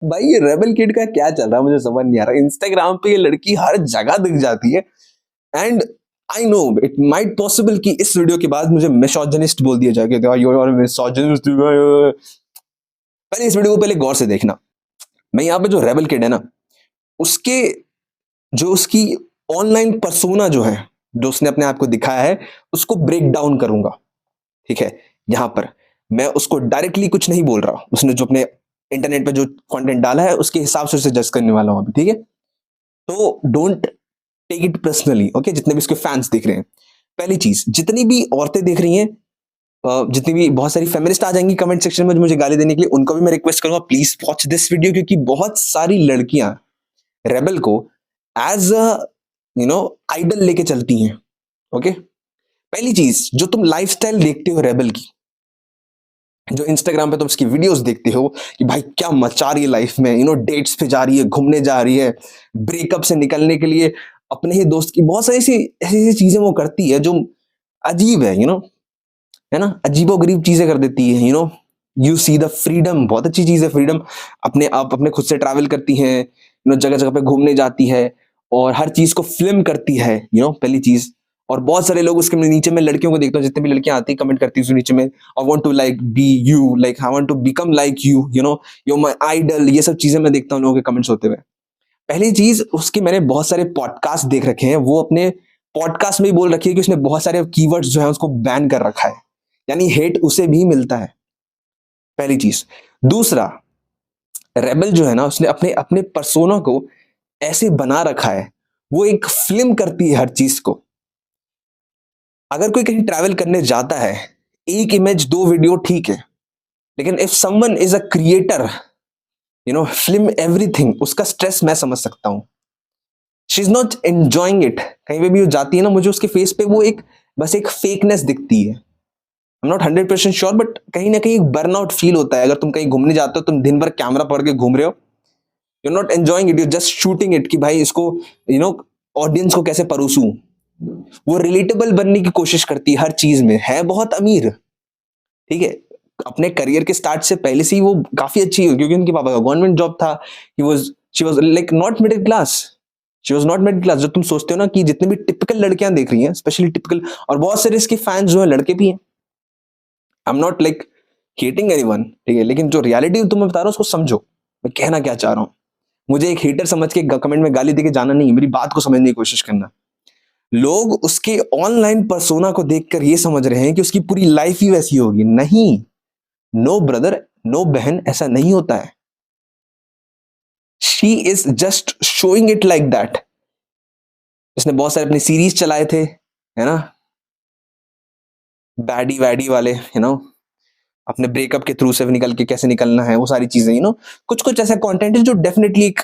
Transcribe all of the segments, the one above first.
भाई ये rebel kid का क्या चल रहा है मुझे समझ नहीं आ रहा। इंस्टाग्राम पे ये लड़की हर जगह दिख जाती है and I know it might possible कि इस वीडियो के बाद मुझे मिसोजिनिस्ट बोल दिया जाएगा, यू आर मिसोजिनिस्ट। पहले इस वीडियो को पहले गौर से देखना। मैं यहाँ पे जो रेबल किड है ना, उसके जो उसकी ऑनलाइन पर्सोना जो है, जो उसने अपने आप को दिखाया है, उसको ब्रेक डाउन करूंगा। ठीक है, यहाँ पर मैं उसको डायरेक्टली कुछ नहीं बोल रहा, उसने जो अपने इंटरनेट पे जो कंटेंट डाला है उसके हिसाब से उसे जज करने वाला हूं अभी। ठीक है, तो don't take it personally. Okay, जितने भी इसके फैंस देख रहे हैं, पहली चीज, जितनी भी औरतें देख रही हैं, जितनी भी बहुत सारी फेमिनिस्ट आ जाएंगी कमेंट सेक्शन में मुझे गाली देने के लिए, उनको भी मैं रिक्वेस्ट करूंगा प्लीज वॉच दिस वीडियो, क्योंकि बहुत सारी लड़कियां रेबल को एज अ आइडल लेके चलती हैं। ओके, पहली चीज, जो तुम लाइफस्टाइल देखते हो रेबल की, जो इंस्टाग्राम पे तुम उसकी वीडियोस देखते हो कि भाई क्या मचा रही है लाइफ में, डेट्स पे जा रही है, घूमने जा रही है, ब्रेकअप से निकलने के लिए अपने ही दोस्त की बहुत सारी ऐसी ऐसी चीजें वो करती है जो अजीब है, है ना, अजीबो गरीब चीजें कर देती है। यू सी द फ्रीडम, बहुत अच्छी चीज है फ्रीडम। अपने आप अपने खुद से ट्रैवल करती है, जगह जगह पे घूमने जाती है और हर चीज को फिल्म करती है, पहली चीज। और बहुत सारे लोग उसके नीचे में लड़कियों को देखता हूँ, जितने भी लड़कियां आती है कमेंट करती है उसके नीचे में, I want to like be you, like I want to become like you, you my idol. ये सब चीजें मैं देखता हूँ लोगों के कमेंट्स होते हुए। पहली चीज, उसकी मैंने बहुत सारे पॉडकास्ट देख रखे हैं, वो अपने पॉडकास्ट में ही बोल रखी है कि उसने बहुत सारे कीवर्ड्स जो है उसको बैन कर रखा है, यानी हेट उसे भी मिलता है, पहली चीज। दूसरा, रेबल जो है ना, उसने अपने अपने पर्सोना को ऐसे बना रखा है, वो एक फिल्म करती है हर चीज को। अगर कोई कहीं ट्रैवल करने जाता है, एक इमेज दो वीडियो ठीक है, लेकिन if someone is a creator, film everything, उसका स्ट्रेस मैं समझ सकता हूं। She is not enjoying it. कहीं पे भी वो जाती है ना, मुझे उसके फेस पे वो एक बस एक फेकनेस दिखती है। आई एम नॉट 100% श्योर, बट कहीं ना कहीं एक बर्नआउट फील होता है। अगर तुम कहीं घूमने जाते हो, तुम दिन भर कैमरा पकड़ के घूम रहे हो, you not enjoying it, you just shooting it कि भाई इसको ऑडियंस को कैसे परोसूं। वो रिलेटेबल बनने की कोशिश करती है हर चीज में, है बहुत अमीर। ठीक है, अपने करियर के स्टार्ट से पहले से ही वो काफी अच्छी है, क्योंकि उनके पापा का गवर्नमेंट जॉब था। She was like not middle class, she was not middle class. जो तुम सोचते हो ना कि जितनी भी टिपिकल लड़कियां देख रही हैं, स्पेशली टिपिकल, और बहुत सारे इसके फैंस जो है लड़के भी हैं, आई am not like hating anyone, ठीक है, लेकिन जो रियलिटी तुम्हें बता रहा हूं उसको समझो, मैं कहना क्या चाह रहा हूं। मुझे एक हेटर समझ के कमेंट में गाली देके जाना नहीं, मेरी बात को समझने की कोशिश करना। लोग उसके ऑनलाइन पर्सोना को देखकर ये समझ रहे हैं कि उसकी पूरी लाइफ ही वैसी होगी। नहीं, नो ब्रदर, नो बहन, ऐसा नहीं होता है। She is just showing it like that. इसने बहुत सारे अपने सीरीज चलाए थे, है ना, बैडी वैडी वाले, अपने ब्रेकअप के थ्रू से निकल के कैसे निकलना है, वो सारी चीजें, कुछ कुछ ऐसा कंटेंट है जो डेफिनेटली एक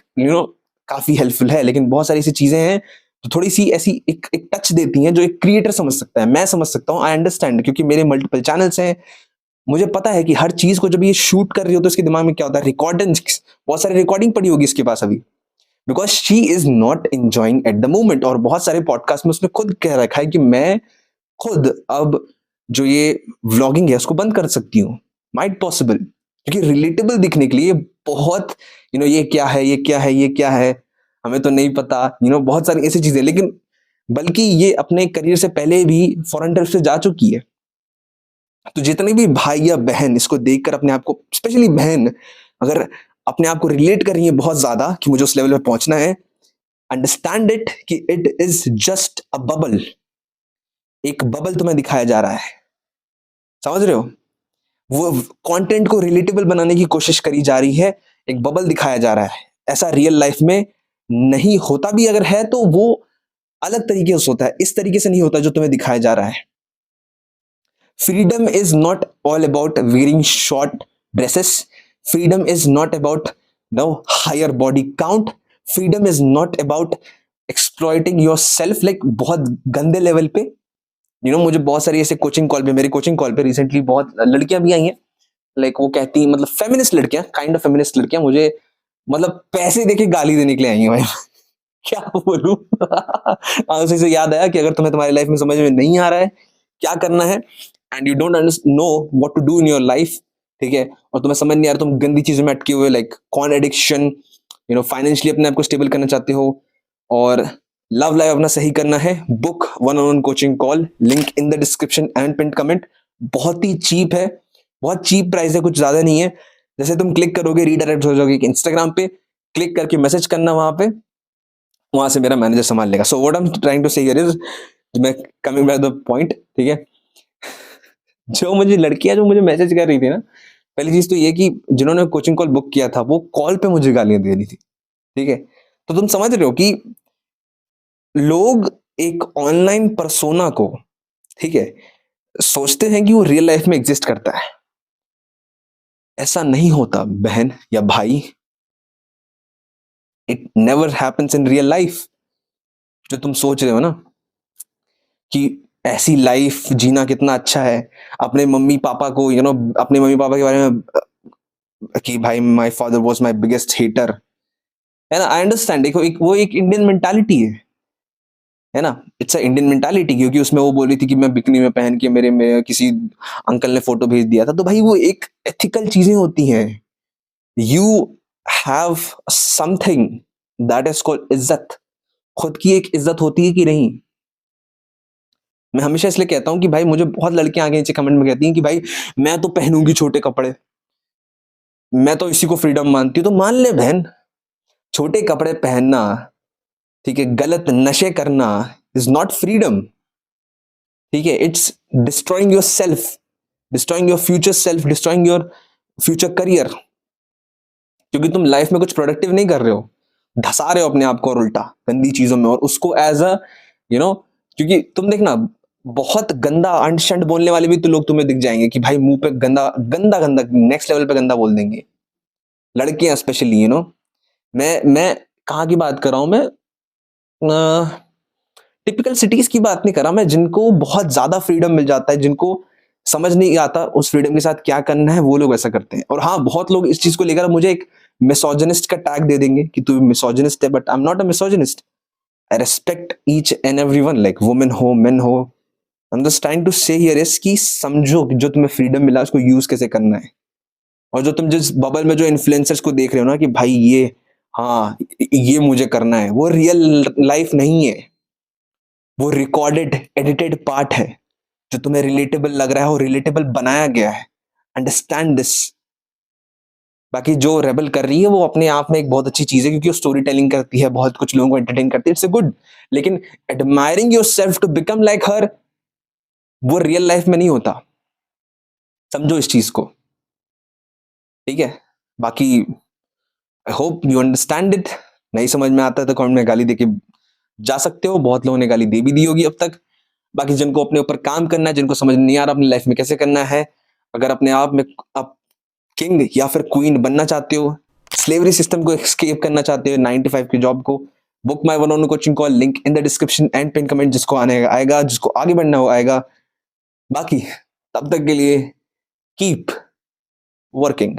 काफी हेल्पफुल है, लेकिन बहुत सारी ऐसी चीजें हैं जो थोड़ी सी ऐसी एक टच देती हैं जो एक क्रिएटर समझ सकता है। मैं समझ सकता हूँ, आई अंडरस्टैंड, क्योंकि मेरे मल्टीपल चैनल्स हैं। मुझे पता है कि हर चीज को जब ये शूट कर रही हो तो इसके दिमाग में क्या होता है, रिकॉर्डिंग, बहुत सारी रिकॉर्डिंग पड़ी होगी इसके पास अभी, because she is not enjoying at the moment. और बहुत सारे पॉडकास्ट में उसने खुद कह रखा है कि मैं खुद अब जो ये व्लॉगिंग है उसको बंद कर सकती हूँ, माइट पॉसिबल, क्योंकि रिलेटेबल दिखने के लिए बहुत, ये क्या है, ये क्या है, ये क्या है, हमें तो नहीं पता, बहुत सारी ऐसी चीजें। लेकिन बल्कि ये अपने करियर से पहले भी फॉरेन ट्रिप से जा चुकी है। तो जितने भी भाई या बहन इसको देखकर अपने आप को, स्पेशली बहन, अगर अपने आप को रिलेट कर रही है बहुत ज्यादा कि मुझे उस लेवल पे पहुंचना है, अंडरस्टैंड इट कि it is just a bubble. एक बबल तुम्हें दिखाया जा रहा है, समझ रहे हो? वो कंटेंट को रिलेटेबल बनाने की कोशिश करी जा रही है, एक बबल दिखाया जा रहा है। ऐसा रियल लाइफ में नहीं होता, भी अगर है तो वो अलग तरीके से होता है, इस तरीके से नहीं होता जो तुम्हें दिखाया जा रहा है। Freedom is not all about wearing short dresses, freedom is not about no higher body count, freedom is not about exploiting your self like बहुत गंदे लेवल पे। मुझे बहुत सारी ऐसे कोचिंग कॉल पे, मेरी कोचिंग कॉल पे रिसेंटली बहुत लड़कियां भी आई हैं, लाइक वो कहती हैं, मतलब फेमिनिस्ट लड़कियां, काइंड ऑफ फेमिनिस्ट लड़कियां, मुझे मतलब पैसे देके गाली देने के लिए आई हैं भाई। क्या बोलूं। आंसू से याद आया कि अगर तुम्हें तुम्हारी लाइफ में समझ में नहीं आ रहा है क्या करना है, and you don't know what to do in your life, ठीक है, और तुम्हें समझ नहीं आ रहा, तुम गंदी चीजों में अटके हुए, लाइक कॉन एडिक्शन, फाइनेंशियली अपने आप को स्टेबल करना चाहते हो, और लव लाइफ अपना सही करना है, book 1-on-1 coaching call, link in the description and pin comment. बहुत ही चीप है, बहुत चीप प्राइस है, कुछ ज्यादा नहीं है। जैसे तुम क्लिक करोगे रीडायरेक्ट हो जाओगे इंस्टाग्राम पे, क्लिक करके मैसेज करना वहां पे, वहां से मेरा मैनेजर संभाल लेगा। So what I am trying to say here is, मैं कमिंग बैक द पॉइंट, ठीक है। जो मुझे मैसेज कर रही थी ना, पहली चीज तो ये कि जिन्होंने कोचिंग कॉल बुक किया था वो कॉल पे मुझे गालियां दे रही थी, ठीक है। तो तुम समझ रहे हो कि लोग एक ऑनलाइन पर्सोना को, ठीक है, सोचते हैं कि वो रियल लाइफ में एग्जिस्ट करता है। ऐसा नहीं होता बहन या भाई, it never happens in real life. जो तुम सोच रहे हो ना कि ऐसी लाइफ जीना कितना अच्छा है, अपने मम्मी पापा को अपने मम्मी पापा के बारे में कि भाई my father was my biggest hater, है ना। आई अंडरस्टैंड, देखो वो एक इंडियन मेंटालिटी है ना, इट्स अ इंडियन मेंटालिटी, क्योंकि उसमें वो बोल रही थी कि मैं बिकनी में पहन के मेरे में किसी अंकल ने फोटो भेज दिया था, तो भाई वो एक एथिकल चीजें होती हैं। You have something that is called इज्जत, खुद की एक इज्जत होती है कि नहीं। मैं हमेशा इसलिए कहता हूं कि भाई, मुझे बहुत लड़कियां आगे नीचे कमेंट में कहती हैं कि भाई मैं तो पहनूंगी छोटे कपड़े, मैं तो इसी को फ्रीडम मानती हूँ। तो मान ले बहन, छोटे कपड़े पहनना, ठीक है, गलत नशे करना इज नॉट फ्रीडम, ठीक है। It's destroying your self, destroying your future self, destroying your future career, क्योंकि तुम लाइफ में कुछ प्रोडक्टिव नहीं कर रहे हो, धसा रहे हो अपने आप को और उल्टा गंदी चीजों में, और उसको एज अ क्योंकि तुम देखना, बहुत गंदा अंडशंड बोलने वाले भी तो लोग तुम्हें दिख जाएंगे कि भाई मुंह पे गंदा गंदा गंदा नेक्स्ट लेवल पे गंदा बोल देंगे, लड़कियां स्पेशली, मैं कहाँ की बात कर रहा हूं, मैं टिपिकल सिटीज की बात नहीं कर रहा, मैं जिनको बहुत ज्यादा फ्रीडम मिल जाता है, जिनको समझ नहीं आता उस फ्रीडम के साथ क्या करना है, वो लोग ऐसा करते हैं। और हाँ, बहुत लोग इस चीज को लेकर मुझे एक मिसोजिनिस्ट का टैग दे देंगे कि तू मिसोजिनिस्ट है, but I am not a misogynist. I respect each and everyone, like women हो मेन हो। I am just trying to say here is कि समझो कि जो तुम्हें फ्रीडम मिला उसको यूज कैसे करना है। और जो तुम जिस बबल में जो इन्फ्लुएंसर्स को देख रहे हो ना कि भाई ये, हाँ ये मुझे करना है, वो रियल लाइफ नहीं है, वो रिकॉर्डेड एडिटेड पार्ट है। जो तुम्हें रिलेटेबल लग रहा है वो रिलेटेबल बनाया गया है, अंडरस्टैंड दिस। बाकी जो रेबल कर रही है वो अपने आप में एक बहुत अच्छी चीज है, क्योंकि वो स्टोरी टेलिंग करती है, बहुत कुछ लोगों को एंटरटेन करती है, इट्स गुड। लेकिन admiring yourself to become like her, वो रियल लाइफ में नहीं होता, समझो इस चीज को, ठीक है। बाकी I hope you understand it. नहीं समझ में आता है तो कमेंट में गाली देके जा सकते हो, बहुत लोगों ने गाली दे भी दी होगी अब तक। बाकी जिनको अपने ऊपर काम करना है, जिनको समझ नहीं आ रहा अपनी लाइफ में कैसे करना है, अगर अपने आप में आप किंग या फिर क्वीन बनना चाहते हो, स्लेवरी सिस्टम को एस्केप करना चाहते हो, 9 to 5 की जॉब को, book my one on coaching call, link in the description and pin comment. जिसको आने आएगा, जिसको आगे बढ़ना हो आएगा। बाकी तब तक के लिए कीप वर्किंग।